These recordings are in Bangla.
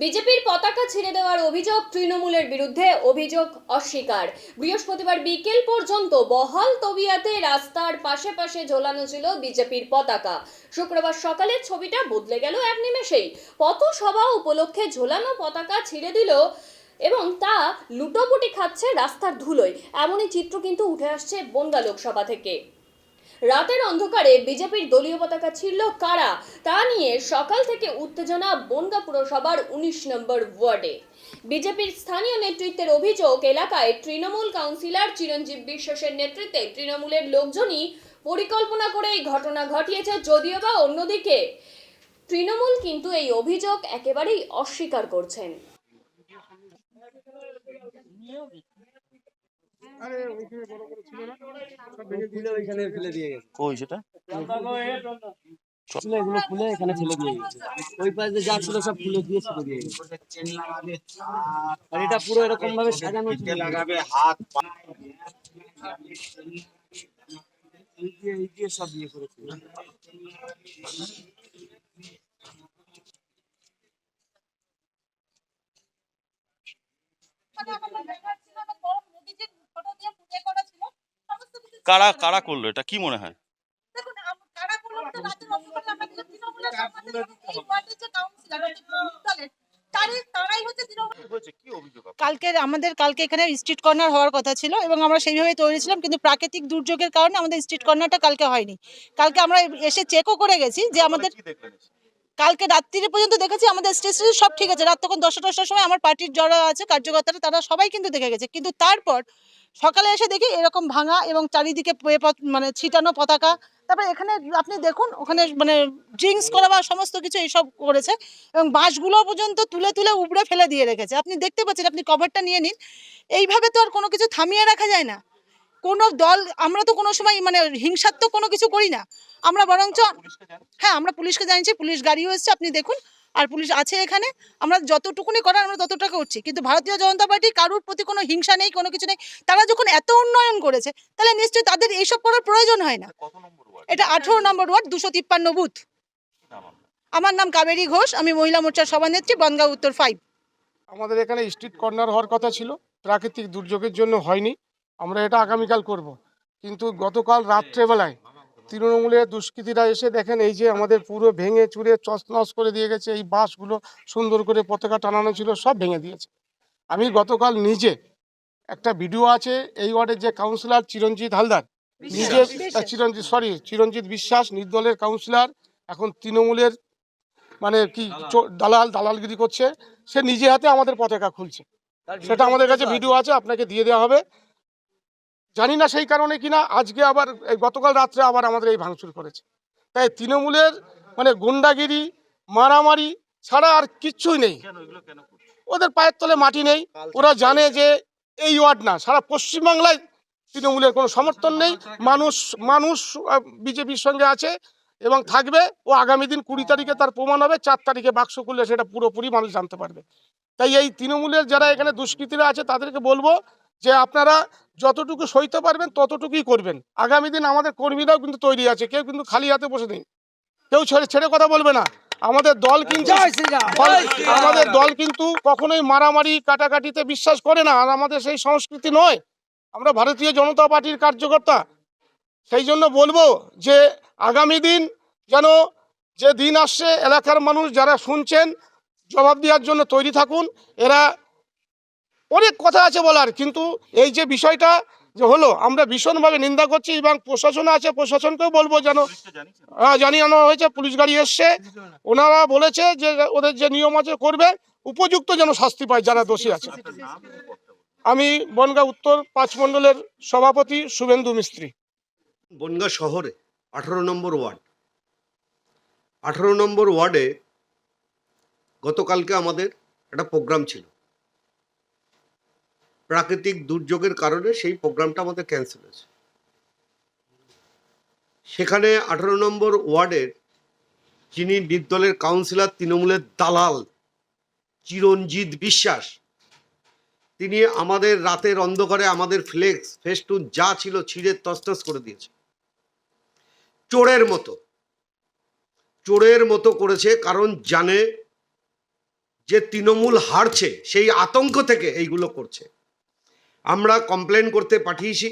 বিজেপির পতাকা ছিঁড়ে দেওয়ার অভিযোগ তৃণমূলের বিরুদ্ধে, অভিযোগ অস্বীকার। বৃহস্পতিবার বিকেল পর্যন্ত বহাল তবিয়াতে রাস্তার পাশে পাশে ঝোলানো ছিল বিজেপির পতাকা। শুক্রবার সকালের ছবিটা বদলে গেল এক নিমেষেই। পথসভা উপলক্ষে ঝোলানো পতাকা ছিঁড়ে দিল এবং তা লুটোপুটি খাচ্ছে রাস্তার ধুলোয়, এমনই চিত্র কিন্তু উঠে আসছে বনগাঁ লোকসভা থেকে। রাতের অন্ধকারে বিজেপির দলীয় পতাকা ছিঁড়ল কারা, তা নিয়ে সকাল থেকে উত্তেজনা বনগাঁ পুরসভার 19 নম্বর ওয়ার্ডে। বিজেপির স্থানীয় নেতৃত্বের অভিযোগ, এলাকায় তৃণমূল কাউন্সিলর চিরঞ্জীব বিশ্বাসের নেতৃত্বে তৃণমূলের লোকজনই পরিকল্পনা করে এই ঘটনা ঘটিয়েছে। যদিও বা অন্যদিকে তৃণমূল কিন্তু এই অভিযোগ একেবারেই অস্বীকার করছেন। আরে ওইখানে বড় বড় ছিল না, সব ভেঙে দিয়ে ওইখানে ফেলে দিয়ে গেছে। কই সেটা? ছিল এগুলো খুলে এখানে ফেলে দিয়ে গেছে। ওই পাশে যা ছিল সব খুলে দিয়ে ছেড়ে দিয়ে গেছে। আর এটা পুরো এরকম ভাবে সাজানো ছিল, লাগাবে হাত এই দিয়ে সব ইয়ে করেছিল। কারা কারা করলো এটা কি মনে হয়? কালকে এখানে স্ট্রিট কর্নার হওয়ার কথা ছিল এবং আমরা সেইভাবে তৈরি ছিলাম, কিন্তু প্রাকৃতিক দুর্যোগের কারণে আমাদের স্ট্রিট কর্নারটা কালকে হয়নি। কালকে আমরা এসে চেকও করে গেছি যে আমাদের কালকে রাত্রি পর্যন্ত দেখেছি আমাদের স্টেশন সব ঠিক আছে। রাত তখন 10টার সময় আমার পার্টির যারা আছে কার্যকর্তারা তারা সবাই কিন্তু দেখে গেছে, কিন্তু তারপর সকালে এসে দেখি এরকম ভাঙা এবং চারিদিকে মানে ছিটানো পতাকা। তারপরে এখানে আপনি দেখুন ওখানে মানে ড্রিঙ্কস করা বা সমস্ত কিছু এইসব করেছে এবং বাঁশগুলো পর্যন্ত তুলে তুলে উপড়ে ফেলে দিয়ে রেখেছে। আপনি দেখতে পাচ্ছেন, আপনি কভারটা নিয়ে নিন। এইভাবে তো আর কোনো কিছু থামিয়ে রাখা যায় না। কোনো দল, আমরা তো কোনো সময় মানে হিংসাত্মক কোনো কিছু করি না। আমরা বরঞ্চ, হ্যাঁ আমরা পুলিশকে জানিয়েছি, পুলিশ গাড়িও এসছে, আপনি দেখুন, আর পুলিশ আছে এখানে। আমরা যতটুকুনি করার আমরা ততটা করছি, কিন্তু ভারতীয় জনতা পার্টি কারোর প্রতি কোনো হিংসা নেই, কোনো কিছু নেই। তারা যখন এত উন্নয়ন করেছে তাহলে নিশ্চয়ই তাদের এইসব করার প্রয়োজন হয় না। এটা 18 নম্বর ওয়ার্ড, 253 বুথ। আমার নাম কাবেরী ঘোষ, আমি মহিলা মোর্চার সভানেত্রী, বনগাঁ উত্তর 5। আমাদের এখানে স্ট্রিট কর্নার হওয়ার কথা ছিল, প্রাকৃতিক দুর্যোগের জন্য হয়নি। আমরা এটা আগামীকাল করব, কিন্তু গতকাল রাত্রেবেলায় তৃণমূলের দুষ্কৃতীরা এসে দেখেন এই যে আমাদের পুরো ভেঙে চুরে তছনছ করে দিয়ে গেছে। এই বাসগুলো সুন্দর করে পতাকা টানানো ছিল সব ভেঙে দিয়েছে। আমি গতকাল নিজে, একটা ভিডিও আছে, এই ওয়ার্ডের যে কাউন্সিলর চিরঞ্জিত হালদার, নিজে চিরঞ্জিত বিশ্বাস নির্দলের কাউন্সিলর, এখন তৃণমূলের মানে কি দালালগিরি করছে। সে নিজে হাতে আমাদের পতাকা খুলছে, সেটা আমাদের কাছে ভিডিও আছে, আপনাকে দিয়ে দেওয়া হবে। জানি না সেই কারণে কিনা আজকে আবার গতকাল রাত্রে আবার আমাদের এই ভাঙচুর করেছে। তাই তৃণমূলের মানে গুন্ডাগিরি মারামারি ছাড়া আর কিচ্ছুই নেই। ওদের পায়ের তলে মাটি নেই। ওরা জানে যে এই ওয়ার্ড না, সারা পশ্চিমবাংলায় তৃণমূলের কোনো সমর্থন নেই। মানুষ বিজেপির সঙ্গে আছে এবং থাকবে। ও আগামী দিন 20 তারিখে তার প্রমাণ হবে। 4 তারিখে বাক্স খুললে সেটা পুরোপুরি মানুষ জানতে পারবে। তাই এই তৃণমূলের যারা এখানে দুষ্কৃতীরা আছে তাদেরকে বলবো যে আপনারা যতটুকু সইতে পারবেন ততটুকুই করবেন। আগামী দিন আমাদের কর্মীরাও কিন্তু তৈরি আছে, কেউ কিন্তু খালি হাতে বসে নেই, কেউ ছেড়ে কথা বলবে না। আমাদের দল কিন্তু কখনোই মারামারি কাটাকাটিতে বিশ্বাস করে না, আর আমাদের সেই সংস্কৃতি নয়। আমরা ভারতীয় জনতা পার্টির কার্যকর্তা। সেই জন্য বলবো যে আগামী দিন যেন, যে দিন আসছে, এলাকার মানুষ যারা শুনছেন জবাব দেওয়ার জন্য তৈরি থাকুন। এরা অনেক কথা আছে বলার, কিন্তু এই যে বিষয়টা যে হলো আমরা ভীষণভাবে নিন্দা করছি এবং প্রশাসন আছে, প্রশাসনকেও বলবো যেন জানিয়ে হয়েছে, পুলিশ গাড়ি এসছে, ওনারা বলেছে যে ওদের যে নিয়ম আছে করবে, উপযুক্ত যেন শাস্তি পায় যারা দোষী আছে। আমি বনগাঁ উত্তর 5 মণ্ডলের সভাপতি শুভেন্দু মিস্ত্রি। বনগাঁ শহরে 18 নম্বর ওয়ার্ড, 18 নম্বর ওয়ার্ডে গতকালকে আমাদের একটা প্রোগ্রাম ছিল। প্রাকৃতিক দুর্যোগের কারণে সেই প্রোগ্রামটা আমাদের ক্যান্সেল হয়েছে। সেখানে 18 নম্বর ওয়ার্ডের যিনি নির্দলের কাউন্সিলর, তৃণমূলের দালাল চিরঞ্জিত বিশ্বাস, তিনি আমাদের রাতের অন্ধকারে আমাদের ফ্লেক্স ফেস্টুন যা ছিল ছিঁড়ে তছনছ করে দিয়েছে। চোরের মতো করেছে, কারণ জানে যে তৃণমূল হারছে সেই আতঙ্ক থেকে এইগুলো করছে। আমরা কমপ্লেন করতে পাঠিয়েছি,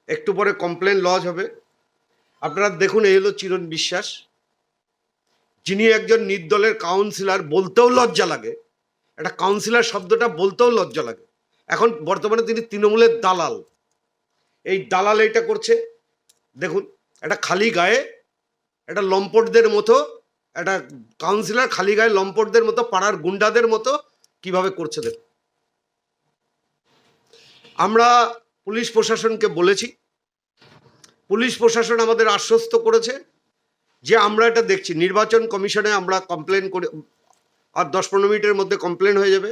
একটু পরে কমপ্লেন লজ হবে। আপনারা দেখুন, এই হলো চিরণ বিশ্বাস, যিনি একজন নির্দলের কাউন্সিলর, বলতেও লজ্জা লাগে, একটা কাউন্সিলর শব্দটা বলতেও লজ্জা লাগে। এখন বর্তমানে তিনি তৃণমূলের দালাল। এই দালাল এইটা করছে, দেখুন, একটা খালি গায়ে একটা লম্পটদের মতো, একটা কাউন্সিলর খালি গায়ে লম্পটদের মতো, পাড়ার গুন্ডাদের মতো কিভাবে করছে দেখুন। আমরা পুলিশ প্রশাসনকে বলেছি, পুলিশ প্রশাসন আমাদের আশ্বস্ত করেছে যে আমরা এটা দেখছি, নির্বাচন কমিশনে আমরা কমপ্লেন করে, আর 10-15 মিনিটের মধ্যে কমপ্লেন হয়ে যাবে,